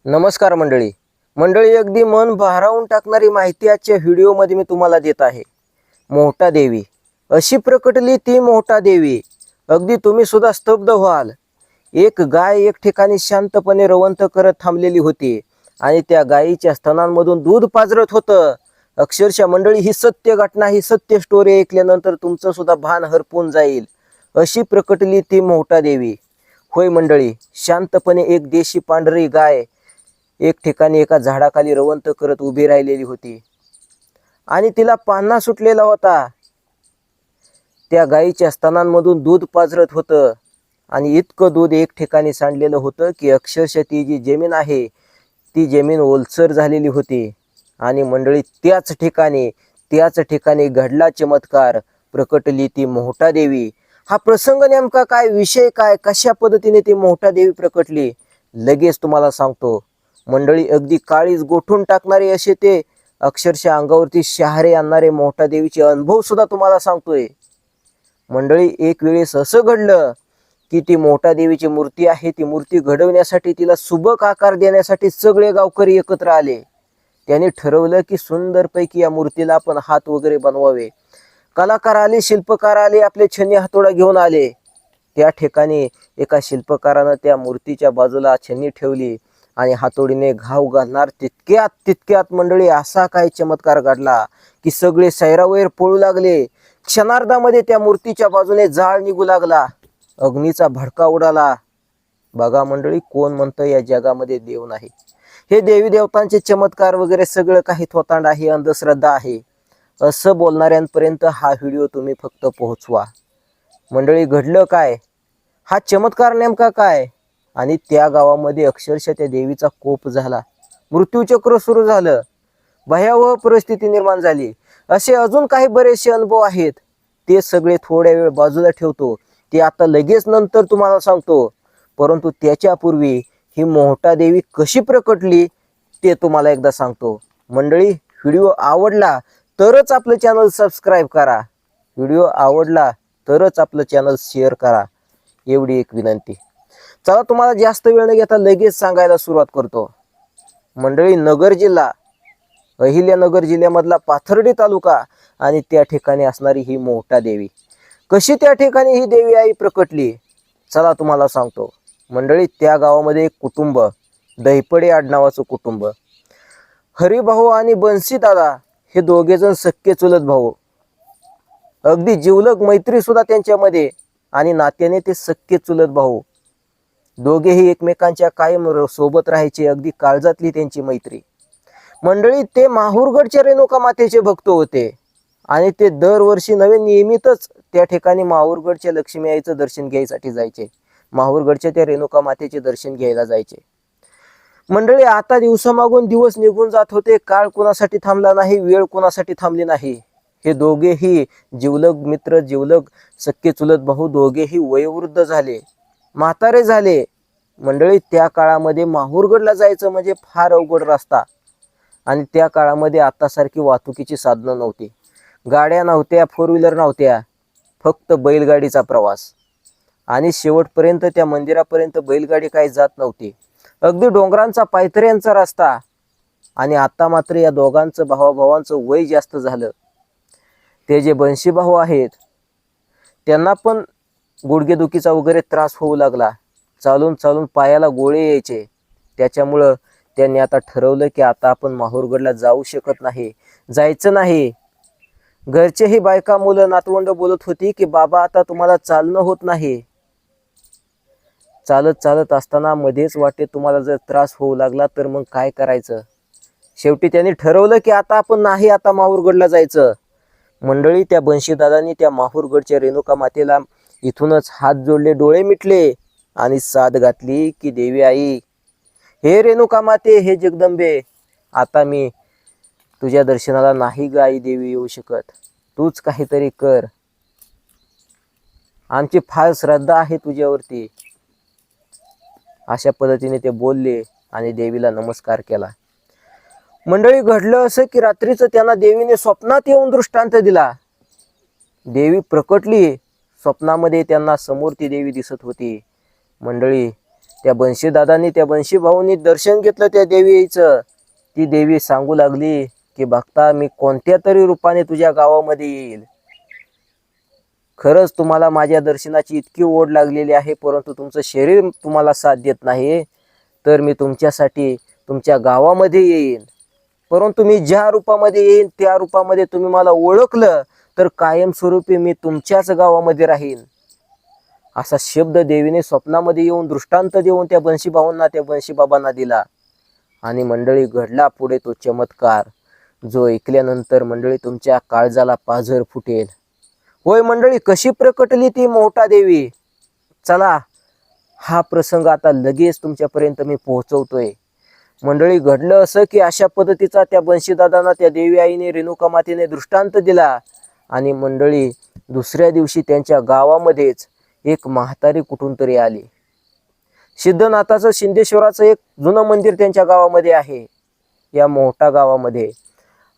नमस्कार मंडळी. अगदी मन भारावून टाकणारी माहिती आजच्या व्हिडिओमध्ये मी तुम्हाला देत आहे. मोहटा देवी अशी प्रकटली ती मोहटा देवी, अगदी तुम्ही सुद्धा स्तब्ध व्हाल. एक गाय एक ठिकाणी शांतपणे रवंथ करत थांबलेली होती आणि त्या गायीच्या स्तनांमधून दूध पाजरत होतं. अक्षरशः मंडळी, ही सत्य घटना, ही सत्य स्टोरी ऐकल्यानंतर तुमचं सुद्धा भान हरपून जाईल. अशी प्रकटली ती मोहटा देवी. होय मंडळी, शांतपणे एक देशी पांढरी गाय एक ठिकाणी एका झाडाखाली रवंथ करत उभी राहिलेली होती आणि तिला पान्हा सुटलेला होता. त्या गायीच्या स्तनांमधून दूध पाजरत होतं आणि इतकं दूध एक ठिकाणी सांडलेलं होतं की अक्षरशः ती जी जमीन आहे ती जमीन ओलसर झालेली होती. आणि मंडळी, त्याच ठिकाणी घडला चमत्कार. प्रकटली ती मोहटा देवी. हा प्रसंग नेमका काय, विषय काय, कशा पद्धतीने ती मोहटा देवी प्रकटली, लगेच तुम्हाला सांगतो. मंडळी, अगदी काळीज गोठून टाकणारे असे ते अक्षरशः अंगावरती शहारे आणणारे मोहटा देवीचे अनुभव सुद्धा तुम्हाला सांगतोय. मंडळी, एक वेळेस असं घडलं की ती मोहटा देवीची मूर्ती आहे, ती मूर्ती घडवण्यासाठी, तिला सुबक आकार देण्यासाठी सगळे गावकरी एकत्र आले. त्यांनी ठरवलं की सुंदरपैकी या मूर्तीला आपण हात वगैरे बनवावे. कलाकार आले, शिल्पकार आले, आपले छन्नी हातोडा घेऊन आले. त्या ठिकाणी एका शिल्पकारानं त्या मूर्तीच्या बाजूला छन्नी ठेवली आणि हातोडीने घाव घालणार तितक्यात मंडळी असा काय चमत्कार घडला की सगळे सैरावैर पळू लागले. क्षणार्धामध्ये त्या मूर्तीच्या बाजूने जाळ निघू लागला, अग्नीचा भडका उडाला. बघा मंडळी, कोण म्हणतं या जगामध्ये देव नाही? हे देवी देवतांचे चमत्कार वगैरे सगळं काही थोतांड आहे, अंधश्रद्धा आहे, असं बोलणाऱ्यांपर्यंत हा व्हिडिओ तुम्ही फक्त पोहोचवा. मंडळी, घडलं काय? हा चमत्कार नेमका काय? आणि त्या गावामध्ये अक्षरशः त्या देवीचा कोप झाला, मृत्यूचक्र सुरू झालं, भयावह परिस्थिती निर्माण झाली. असे अजून काही बरेचसे अनुभव आहेत, ते सगळे थोड्या वेळ बाजूला ठेवतो, ते आता लगेच नंतर तुम्हाला सांगतो. परंतु त्याच्यापूर्वी ही मोहटा देवी कशी प्रकटली ते तुम्हाला एकदा सांगतो. मंडळी, व्हिडिओ आवडला तरच आपलं चॅनल सबस्क्राईब करा, व्हिडिओ आवडला तरच आपलं चॅनल शेअर करा, एवढी एक विनंती. चला, तुम्हाला जास्त वेळ न घेता लगेच सांगायला सुरुवात करतो. मंडळी, नगर जिल्हा, अहिल्यानगर जिल्ह्यामधला पाथर्डी तालुका आणि त्या ठिकाणी असणारी ही मोहटा देवी. कशी त्या ठिकाणी ही देवी आई प्रकटली, चला तुम्हाला सांगतो. मंडळी, त्या गावामध्ये एक कुटुंब, दहिपडे आडनावाचं कुटुंब. हरिभाऊ आणि बन्सी दादा हे दोघे जण सख्खे चुलत भाऊ. अगदी जिवलग मैत्री सुद्धा त्यांच्यामध्ये, आणि नात्याने ते सख्खे चुलत भाऊ. दोघेही एकमेकांच्या कायम सोबत राहायचे, अगदी काळजातली त्यांची मैत्री. मंडळी, ते माहूरगडच्या रेणुका मातेचे भक्त होते आणि ते दरवर्षी नियमितच त्या ठिकाणी माहूरगडच्या लक्ष्मी आईचं दर्शन घ्यायसाठी जायचे, माहूरगडच्या त्या रेणुका मातेचे दर्शन घ्यायला जायचे. मंडळी, आता दिवसामागून दिवस निघून जात होते, काळ कोणासाठी थांबला नाही, वेळ कोणासाठी थांबली नाही. हे दोघेही जिवलग मित्र, जिवलग सख्खे चुलत भाऊ दोघेही वयोवृद्ध झाले, म्हातारे झाले. मंडळी, त्या काळामध्ये माहूरगडला जायचं म्हणजे फार अवघड रस्ता, आणि त्या काळामध्ये आतासारखी वाहतुकीची साधनं नव्हती, गाड्या नव्हत्या, फोर व्हीलर नव्हत्या, फक्त बैलगाडीचा प्रवास. आणि शेवटपर्यंत त्या मंदिरापर्यंत बैलगाडी काही जात नव्हती, अगदी डोंगरांचा पायथऱ्यांचा रस्ता. आणि आता मात्र या दोघांचं भावाभावांचं वय जास्त झालं. ते जे बन्शी भाऊ आहेत त्यांना पण गुडघेदुखीचा वगैरे त्रास होऊ लागला, चालून चालून पायाला गोळे यायचे. त्याच्यामुळं त्यांनी आता ठरवलं की आता आपण माहूरगडला जाऊ शकत नाही, जायचं नाही. घरचेही बायका, मुलं, नातवंड बोलत होती की बाबा आता तुम्हाला चालणं होत नाही. चालत चालत असताना मध्येच वाटेत तुम्हाला जर त्रास होऊ लागला तर मग काय करायचं? शेवटी त्यांनी ठरवलं की आता आपण नाही, आता माहूरगडला जायचं. मंडळी, त्या बन्शीदादांनी त्या माहूरगडच्या रेणुका मातेला इथूनच हात जोडले, डोळे मिटले आणि साद घातली की देवी आई, हे रेणुका माते, हे जगदंबे, आता मी तुझ्या दर्शनाला नाही ग आई देवी येऊ शकत, तूच काहीतरी कर, आमची फार श्रद्धा आहे तुझ्यावरती. अशा पद्धतीने ते बोलले आणि देवीला नमस्कार केला. मंडळी, घडलं असं की रात्रीचं त्यांना देवीने स्वप्नात येऊन दृष्टांत दिला. देवी प्रकटली स्वप्नामध्ये, त्यांना समोर ती देवी दिसत होती. मंडळी, त्या बंशीदादांनी त्या बंशीभाऊंनी दर्शन घेतलं त्या देवीचं. ती देवी सांगू लागली की भक्ता मी कोणत्या तरी रूपाने तुझ्या गावामध्ये येईल. खरंच तुम्हाला माझ्या दर्शनाची इतकी ओढ लागलेली आहे, परंतु तुमचं शरीर तुम्हाला साथ देत नाही, तर मी तुमच्यासाठी तुमच्या गावामध्ये येईन. परंतु मी ज्या रूपामध्ये येईन त्या रूपामध्ये तुम्ही मला ओळखलं तर कायमस्वरूपी मी तुमच्याच गावामध्ये राहीन. असा शब्द देवीने स्वप्नामध्ये येऊन दृष्टांत देऊन त्या बंशीभाऊंना त्या बंशीबाबांना दिला. आणि मंडळी घडला पुढे तो चमत्कार, जो ऐकल्यानंतर मंडळी तुमच्या काळजाला पाझर फुटेल. होय मंडळी, कशी प्रकटली ती मोहटा देवी. चला हा प्रसंग आता लगेच तुमच्यापर्यंत मी पोहोचवतोय. मंडळी घडलं असं की अशा पद्धतीचा त्या बंशीदादांना त्या देवी आईने रेणुका मातेने दृष्टांत दिला. आणि मंडळी दुसऱ्या दिवशी त्यांच्या गावामध्येच एक म्हातारी कुठून तरी आली. सिद्धनाथाचं सिद्धेश्वराचं एक जुनं मंदिर त्यांच्या गावामध्ये आहे, या मोठा गावामध्ये.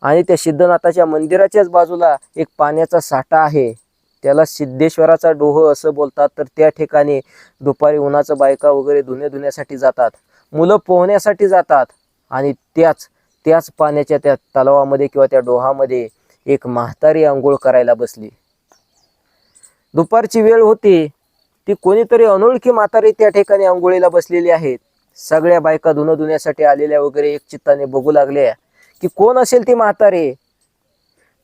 आणि त्या सिद्धनाथाच्या मंदिराच्याच बाजूला एक पाण्याचा साठा आहे, त्याला सिद्धेश्वराचा डोह असं बोलतात. तर त्या ठिकाणी दुपारी उन्हाचं बायका वगैरे धुण्यासाठी जातात, मुलं पोहण्यासाठी जातात. आणि त्याच पाण्याच्या त्या तलावामध्ये किंवा त्या डोहामध्ये एक म्हातारी आंघोळ करायला बसली. दुपारची वेळ होती, ती कोणीतरी अनोळखी म्हातारी त्या ठिकाणी आंघोळीला बसलेली आहेत. सगळ्या बायका धुण्यासाठी आलेल्या वगैरे एक चित्ताने बघू लागल्या की कोण असेल ती म्हातारी.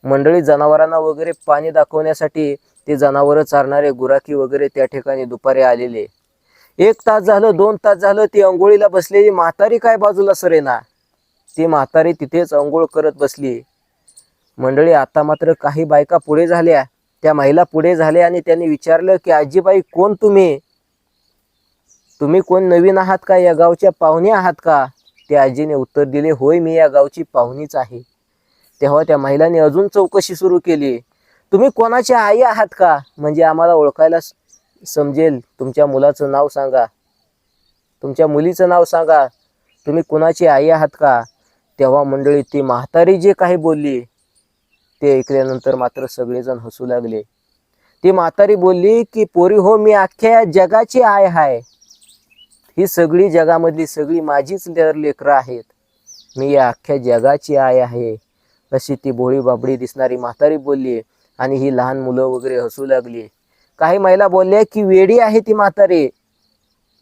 मंडळी जनावरांना वगैरे पाणी दाखवण्यासाठी ते जनावर चारणारे गुराखी वगैरे त्या ठिकाणी दुपारी आलेले. 1 तास झालं, 2 तास झालं, ती अंघोळीला बसलेली म्हातारी काय बाजूला सरेना. ती म्हातारी तिथेच अंघोळ करत बसली. मंडळी आता मात्र काही बायका पुढे झाल्या, त्या महिला पुढे झाल्या आणि त्यांनी विचारलं की आजीबाई कोण तुम्ही? तुम्ही कोण नवीन आहात का? या गावच्या पाहुणे आहात का? त्या आजीने उत्तर दिले, होय मी या गावची पाहुणीच आहे. तेव्हा त्या महिलांनी अजून चौकशी सुरू केली, तुम्ही कोणाच्या आई आहात का? म्हणजे आम्हाला ओळखायला समजेल. तुमच्या मुलाचं नाव सांगा, तुमच्या मुलीचं नाव सांगा, तुम्ही कोणाची आई आहात का? तेव्हा मंडळी ती म्हातारी जे काही बोलली ते ऐकल्यानंतर मात्र सगळेजण हसू लागले. ती म्हातारी बोलली की पोरी हो, मी अख्ख्या जगाची आई आहे. ही सगळी जगामधली सगळी माझीच लेकरं आहेत. मी या अख्ख्या जगाची आई आहे, अशी ती भोळी बाबडी दिसणारी म्हातारी बोलली. आणि ही लहान मुलं वगैरे हसू लागली. काही महिला बोलल्या की वेडी आहे ती म्हातारी,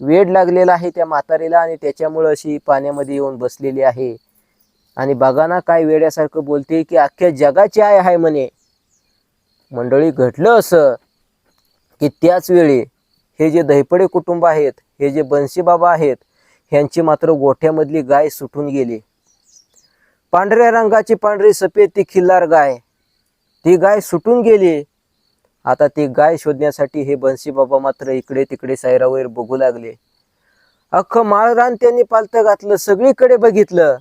वेड लागलेला आहे त्या म्हातारीला आणि त्याच्यामुळे अशी पाण्यामध्ये येऊन बसलेली आहे. आणि बघा ना काय वेड्यासारखं बोलते की अख्ख्या जगाची आई आहे म्हणे. मंडळी घडलं असं की त्याच वेळी हे जे दहिपडे कुटुंब आहेत, हे जे बंशीबाबा आहेत, ह्यांची मात्र गोठ्यामधली गाय सुटून गेली. पांढऱ्या रंगाची पांढरी सफेद ती खिल्लार गाय, ती गाय सुटून गेली. आता ती गाय शोधण्यासाठी हे बंशीबाबा मात्र इकडे तिकडे सैरावैर बघू लागले. अख्खं माळरान त्यांनी पालतं घातलं, सगळीकडे बघितलं.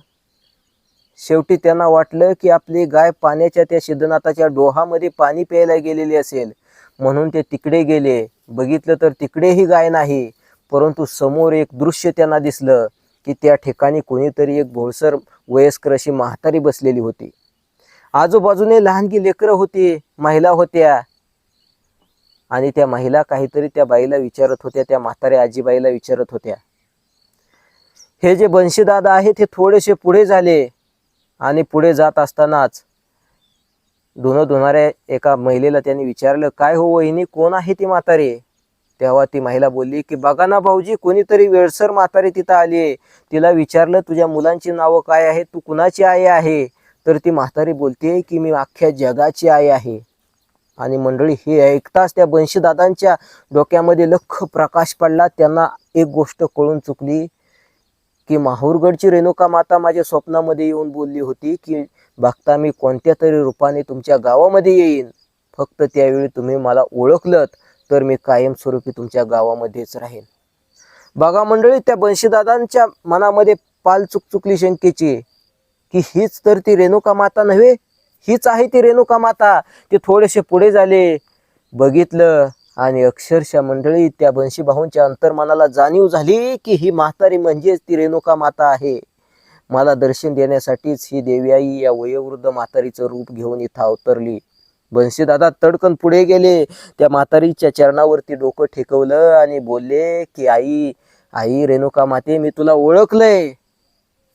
शेवटी त्यांना वाटलं की आपली गाय पाण्याच्या त्या सिद्धनाथाच्या डोहामध्ये पाणी प्यायला गेलेली असेल, म्हणून ते तिकडे गेले. बघितलं तर तिकडेही गाय नाही, परंतु समोर एक दृश्य त्यांना दिसलं की त्या ठिकाणी कोणीतरी एक भोळसर वयस्कर अशी म्हातारी बसलेली होती. आजूबाजूने लहानगी लेकरं होती, महिला होत्या. आणि त्या महिला काहीतरी त्या बाईला विचारत होत्या, त्या म्हाताऱ्या आजीबाईला विचारत होत्या. हे जे बंशीदादा आहेत हे थोडेसे पुढे झाले आणि पुढे जात असतानाच धुणाऱ्या एका महिलेला त्यांनी विचारलं, काय हो वहिनी, कोण आहे ती म्हातारी? तेव्हा ती महिला बोलली की बघा ना भाऊजी, कोणीतरी वेळसर म्हातारी तिथं आली आहे. तिला विचारलं तुझ्या मुलांची नावं काय आहेत, तू कुणाची आई आहे? तर ती म्हातारी बोलते की मी अख्ख्या जगाची आई आहे. आणि मंडळी हे ऐकताच त्या बंशीदादांच्या डोक्यामध्ये लख प्रकाश पडला. त्यांना एक गोष्ट कळून चुकली की माहूरगडची रेणुका माता माझ्या स्वप्नामध्ये येऊन बोलली होती की बघता मी कोणत्या तरी रूपाने तुमच्या गावामध्ये येईन, फक्त त्यावेळी तुम्ही मला ओळखलत तर मी कायमस्वरूपी तुमच्या गावामध्येच राहीन. बघा मंडळी, त्या बंशीदादांच्या मनामध्ये पाल चुकली शंकेची की हीच तर ती रेणुका माता नव्हे, हीच आहे ती रेणुका माता. ते थोडेसे पुढे झाले, बघितलं आणि अक्षरशः मंडळी त्या बंशीभाऊंच्या अंतर्मनाला जाणीव झाली की ही म्हातारी म्हणजेच ती रेणुका माता आहे. मला दर्शन देण्यासाठीच ही देवी आई या वयोवृद्ध म्हातारीचं रूप घेऊन इथं अवतरली. बंशीदादा तडकन पुढे गेले, त्या म्हातारीच्या चरणावरती डोकं ठेकवलं आणि बोलले की आई, आई रेणुका माते, मी तुला ओळखलंय,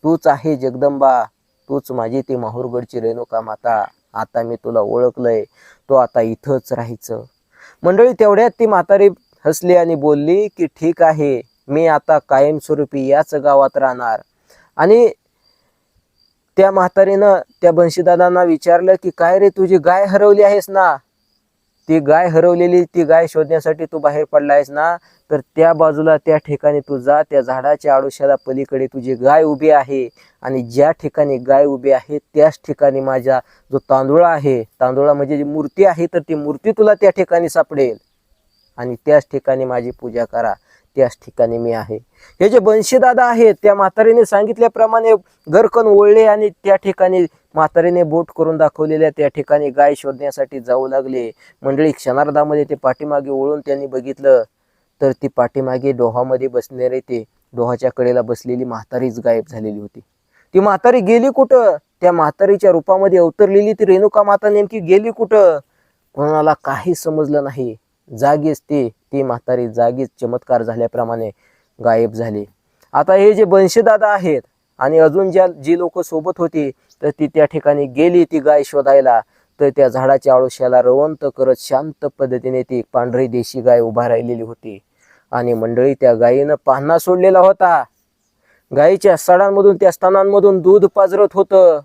तूच आहे जगदंबा, तूच माझी ती माहूरगडची रेणुका माता. आता मी तुला ओळखलंय, तो आता इथंच राहायचं. मंडळी, तेवढ्यात ती म्हातारी हसली आणि बोलली की ठीक आहे, मी आता कायमस्वरूपी याच गावात राहणार. आणि त्या म्हातारीनं त्या बंशीदादांना विचारलं की काय रे, तुझी गाय हरवली आहेस ना? ती गाय हरवलेली, ती गाय शोधण्यासाठी तू बाहेर पडलायस ना? तर त्या बाजूला त्या ठिकाणी तू जा, त्या झाडाच्या आडोशाला पलीकडे तुझी गाय उभी आहे. आणि ज्या ठिकाणी गाय उभी आहे त्याच ठिकाणी माझा जो तांदूळा आहे, तांदूळा म्हणजे जी मूर्ती आहे, तर ती मूर्ती तुला त्या ठिकाणी सापडेल. आणि त्याच ठिकाणी माझी पूजा करा, त्याच ठिकाणी मी आहे. हे जे बंशीदादा आहेत, त्या म्हातारीने सांगितल्याप्रमाणे गरकन ओळले आणि त्या ठिकाणी म्हातारीने बोट करून दाखवलेल्या त्या ठिकाणी गाय शोधण्यासाठी जाऊ लागले. मंडळी, क्षणार्धामध्ये ते पाठीमागे वळून त्यांनी बघितलं तर ती पाठीमागे डोहामध्ये बसणारे ते डोहाच्या कडेला बसलेली म्हातारीच गायब झालेली होती. ती म्हातारी गेली कुठं? त्या म्हातारीच्या रूपामध्ये अवतरलेली ती रेणुका माता नेमकी गेली कुठं? कोणाला काही समजलं नाही. जागीच ती म्हातारी जागीच चमत्कार झाल्याप्रमाणे गायब झाली. आता हे जे बंशीदादा आहेत आणि अजून जी लोक सोबत होती, तर ती त्या ठिकाणी गेली ती गाय शोधायला. तर त्या झाडाच्या आळोश्याला रवंत करत शांत पद्धतीने ती पांढरी देशी गाय उभा राहिलेली होती. आणि मंडळी, त्या गायीनं पान्हा सोडलेला होता. गायीच्या सडांमधून, त्या स्तनांमधून दूध पाजरत होतं.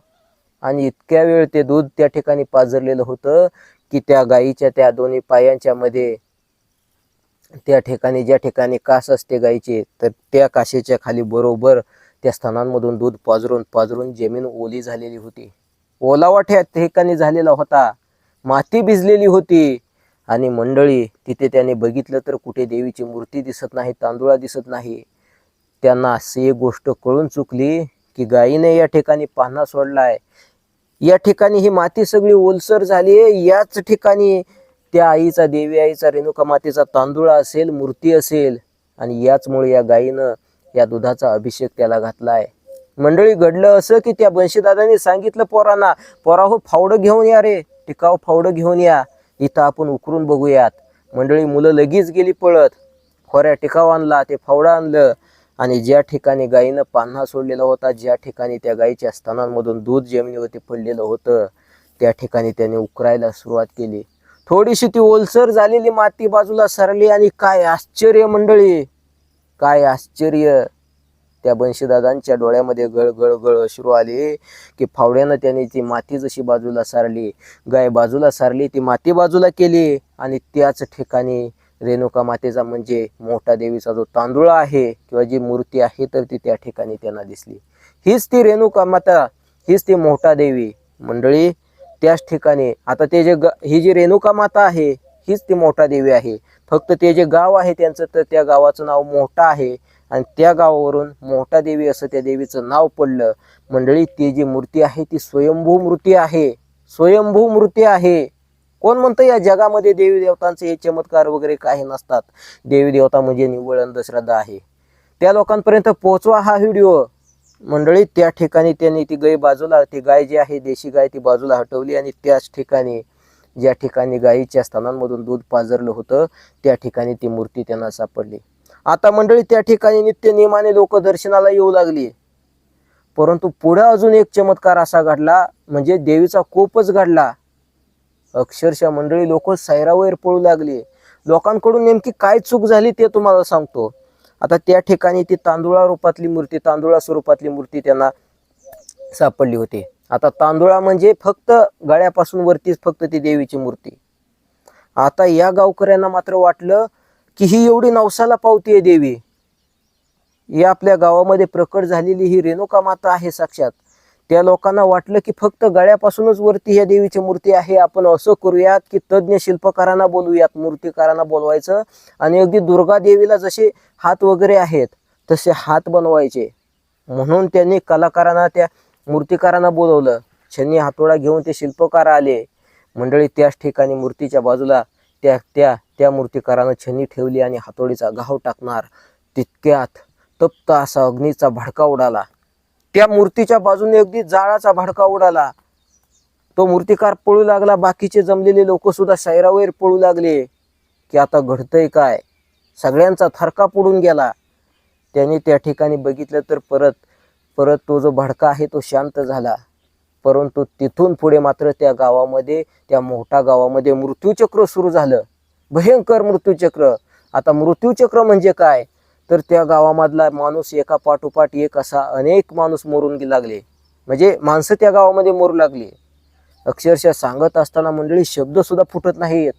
आणि इतक्या वेळ ते दूध त्या ठिकाणी पाजरलेलं होतं की त्या गायीच्या त्या दोन्ही पायांच्या मध्ये, त्या ठिकाणी ज्या ठिकाणी कास असते गायीचे, तर त्या काशीच्या खाली बरोबर त्या स्तनांमधून दूध पाजरून पाजरून जमीन ओली झालेली होती. ओलावा त्या ठिकाणी झालेला होता, माती भिजलेली होती. आणि मंडळी, तिथे त्याने बघितलं तर कुठे देवीची मूर्ती दिसत नाही, तांदूळा दिसत नाही. त्यांना अशी एक गोष्ट कळून चुकली की गायीने या ठिकाणी पान्हा सोडलाय, या ठिकाणी ही माती सगळी ओलसर झाली आहे, याच ठिकाणी त्या आईचा, देवी आईचा, रेणुका मातेचा तांदूळा असेल, मूर्ती असेल. आणि याचमुळे या गायीनं या दुधाचा अभिषेक त्याला घातलाय. मंडळी, घडलं असं की त्या बंशीदादांनी सांगितलं पोरांना, पोराहो फावडं घेऊन या रे, टिकाव फावडं घेऊन या, इथं आपण उकरून बघूयात. मंडळी, मुलं लगेच गेली पळत, खोऱ्या टिकाव आणला, ते फावडं आणलं. आणि ज्या ठिकाणी गायीनं पान्हा सोडलेला होता, ज्या ठिकाणी त्या गायीच्या स्तनांमधून दूध जमिनीवरती पडलेलं होतं, त्या ठिकाणी त्याने उकरायला सुरुवात केली. थोडीशी ती ओलसर झालेली माती बाजूला सरली. आणि काय आश्चर्य मंडळी, काय आश्चर्य, त्या बंशीदादांच्या डोळ्यामध्ये गळ अश्रू आले की फावड्यानं त्याने ती माती जशी बाजूला सारली, गाय बाजूला सारली, ती माती बाजूला केली. आणि त्याच ठिकाणी रेणुका मातेचा म्हणजे मोठा देवीचा जो तांदूळा आहे किंवा जी मूर्ती आहे, तर ती त्या ठिकाणी त्यांना दिसली. हीच ती रेणुका माता, हीच ती मोठा देवी. मंडळी, त्याच ठिकाणी आता ते ही जी रेणुका माता आहे, हीच ती मोठा देवी आहे. फक्त ते जे गाव आहे त्यांचं, तर त्या गावाचं नाव मोठा आहे. आणि त्या गावावरून मोठा देवी असं त्या देवीचं नाव पडलं. मंडळी, ती जी मूर्ती आहे ती स्वयंभू मूर्ती आहे, स्वयंभू मूर्ती आहे. कोण म्हणतं या जगामध्ये देवी देवतांचे हे चमत्कार वगैरे काही नसतात? देवी देवता म्हणजे निव्वळ अंधश्रद्धा आहे. त्या लोकांपर्यंत पोहोचवा हा व्हिडिओ. मंडळी, त्या ठिकाणी त्यांनी ती गाय बाजूला, ती गाय जी आहे देशी गाय, ती बाजूला हटवली. आणि त्याच ठिकाणी ज्या ठिकाणी गायीच्या स्तनांमधून दूध पाजरलं होतं, त्या ठिकाणी ती मूर्ती त्यांना सापडली. आता मंडळी, त्या ठिकाणी नित्य नियमाने लोक दर्शनाला येऊ लागली. परंतु पुढे अजून एक चमत्कार असा घडला, म्हणजे देवीचा कोपच घडला. अक्षरशः मंडळी, लोक सैरावैर पळू लागले. लोकांकडून नेमकी काय चूक झाली ते तुम्हाला सांगतो. आता त्या ठिकाणी ती तांदूळा रूपातली मूर्ती, तांदूळा स्वरूपातली मूर्ती त्यांना सापडली होती. आता तांदूळा म्हणजे फक्त गळ्यापासून वरतीच फक्त ती देवीची मूर्ती. आता या गावकऱ्यांना मात्र वाटलं की ही एवढी नवसाला पावतीये देवी, ही आपल्या गावामध्ये प्रकट झालेली ही रेणुका माता आहे साक्षात. त्या लोकांना वाटलं की फक्त गळ्यापासूनच वरती ह्या देवीची मूर्ती आहे. आपण असं करूयात की तज्ञ शिल्पकारांना बोलूयात, मूर्तिकारांना बोलवायचं. आणि अगदी दुर्गा देवीला जसे हात वगैरे आहेत तसे हात बनवायचे. म्हणून त्यांनी कलाकारांना, त्या मूर्तिकारांना बोलवलं. छन्नी हातोडा घेऊन ते शिल्पकार आले. मंडळी, त्याच ठिकाणी मूर्तीच्या बाजूला त्या मूर्तिकारानं छन्नी ठेवली आणि हातोडीचा घाव टाकणार तितक्यात तप्त असा अग्नीचा भडका उडाला. त्या मूर्तीच्या बाजूने अगदी जाळाचा भडका उडाला. तो मूर्तिकार पळू लागला. बाकीचे जमलेले लोक सुद्धा सैरावैर पळू लागले की आता घडतंय काय. सगळ्यांचा थरका पडून गेला. त्यांनी त्या ठिकाणी बघितलं तर परत तो जो भडका आहे तो शांत झाला. परंतु तिथून पुढे मात्र त्या गावामध्ये, त्या मोठा गावामध्ये मृत्यूचक्र सुरू झालं. भयंकर मृत्यूचक्र. आता मृत्यूचक्र म्हणजे काय, तर त्या गावामधला माणूस एका पाठोपाठ एक असा अनेक माणूस मरून लागले. म्हणजे माणसं त्या गावामध्ये मरू लागली. अक्षरशः सांगत असताना मंडळी शब्द सुद्धा फुटत नाहीत,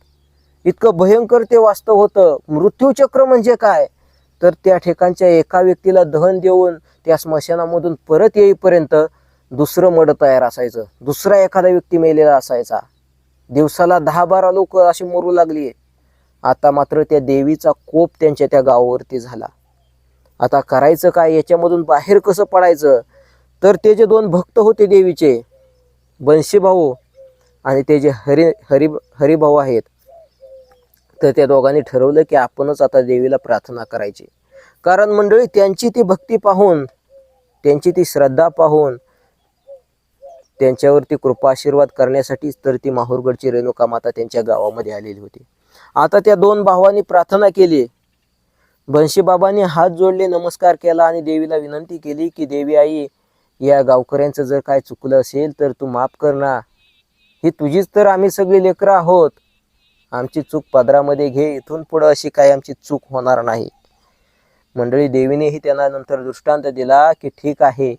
इतकं भयंकर ते वास्तव होतं. मृत्यूचक्र म्हणजे काय, तर त्या ठिकाणच्या एका व्यक्तीला दहन देऊन त्या स्मशानामधून परत येईपर्यंत दुसरं मड तयार असायचं, दुसरा एखादा व्यक्ती मेलेला असायचा. दिवसाला 10-12 लोक अशी मरू लागली. आता मात्र त्या देवीचा कोप त्यांच्या त्या गावावरती झाला. आता करायचं काय, याच्यामधून बाहेर कसं पडायचं, तर ते जे 2 भक्त होते देवीचे, बंशी भाऊ आणि ते जे हरिभाऊ आहेत, तर त्या दोघांनी ठरवलं की आपणच आता देवीला प्रार्थना करायची. कारण मंडळी त्यांची ती भक्ती पाहून, त्यांची ती श्रद्धा पाहून, त्यांच्यावरती कृपा आशीर्वाद करण्यासाठीच तर ती माहूरगडची रेणुका माता त्यांच्या गावामध्ये आलेली होती. आता त्या 2 भावांनी प्रार्थना केली. बंशी बाबांनी हात जोडले, नमस्कार केला आणि देवीला विनंती केली की देवी आई, या गावकऱ्यांचं जर काय चुकलं असेल तर तू माफ कर ना. ही तुझीच तर आम्ही सगळी लेकरं आहोत. आमची चूक पदरामध्ये घे, इथून पुढं अशी काय आमची चूक होणार नाही. मंडळी देवीनेही त्यांना नंतर दृष्टांत दिला की ठीक आहे,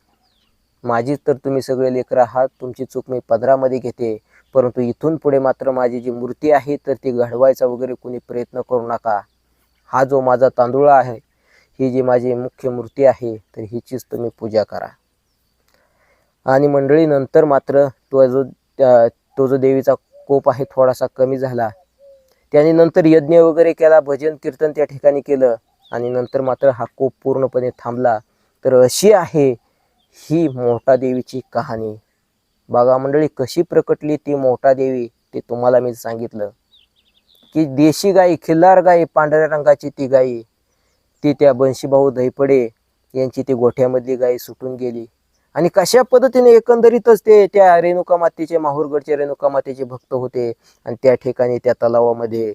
माझीच तर तुम्ही सगळे लेकरं आहात, तुमची चूक मी पदरामध्ये घेते, परंतु इथून पुढे मात्र माझी जी मूर्ती आहे तर ती घडवायचा वगैरे कोणी प्रयत्न करू नका. हा जो माझा तांदूळ आहे, ही जी माझी मुख्य मूर्ती आहे, तर हिचीच तुम्ही पूजा करा. आणि मंडळी नंतर मात्र तो जो देवीचा कोप आहे थोडासा कमी झाला. त्याने नंतर यज्ञ वगैरे केला, भजन कीर्तन त्या ठिकाणी केलं आणि नंतर मात्र हा कोप पूर्णपणे थांबला. तर अशी आहे ही मोठा देवीची कहाणी. बघा मंडळी कशी प्रकटली ती मोठा देवी, ते तुम्हाला मी सांगितलं की देशी गाई, खिल्लार गाई, पांढऱ्या रंगाची ती गाई, ती त्या बंशीभाऊ धैपडे यांची ती गोठ्यामधली गाई सुटून गेली. आणि कशा पद्धतीने एकंदरीतच ते त्या रेणुका मातेचे, माहूरगडचे रेणुका मातेचे भक्त होते आणि त्या ठिकाणी त्या तलावामध्ये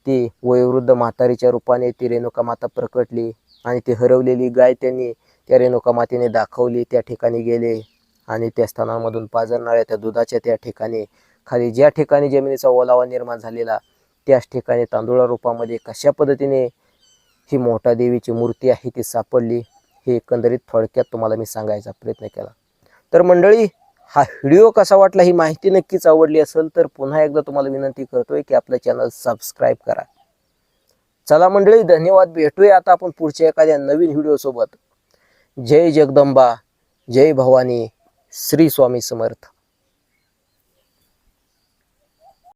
ती वयोवृद्ध म्हातारीच्या रूपाने ती रेणुका माता प्रकटली आणि ती हरवलेली गाय त्यांनी त्या रेणुका मातेने दाखवली. त्या ठिकाणी गेले आणि त्या स्थानामधून पाझरणाऱ्या त्या दुधाच्या त्या ठिकाणी खाली ज्या ठिकाणी जमिनीचा ओलावा निर्माण झालेला, त्याच ठिकाणी तांदुळा रूपामध्ये कशा पद्धतीने ही मोठा देवीची मूर्ती आहे ती सापडली, हे एकंदरीत थोडक्यात तुम्हाला मी सांगायचा प्रयत्न केला. तर मंडळी हा व्हिडिओ कसा वाटला, ही माहिती नक्कीच आवडली असेल तर पुन्हा एकदा तुम्हाला विनंती करतोय की आपलं चॅनल सबस्क्राईब करा. चला मंडळी, धन्यवाद. भेटूया आता आपण पुढच्या एखाद्या नवीन व्हिडिओ सोबत. जय जगदंबा, जय भवानी, श्री स्वामी समर्थ.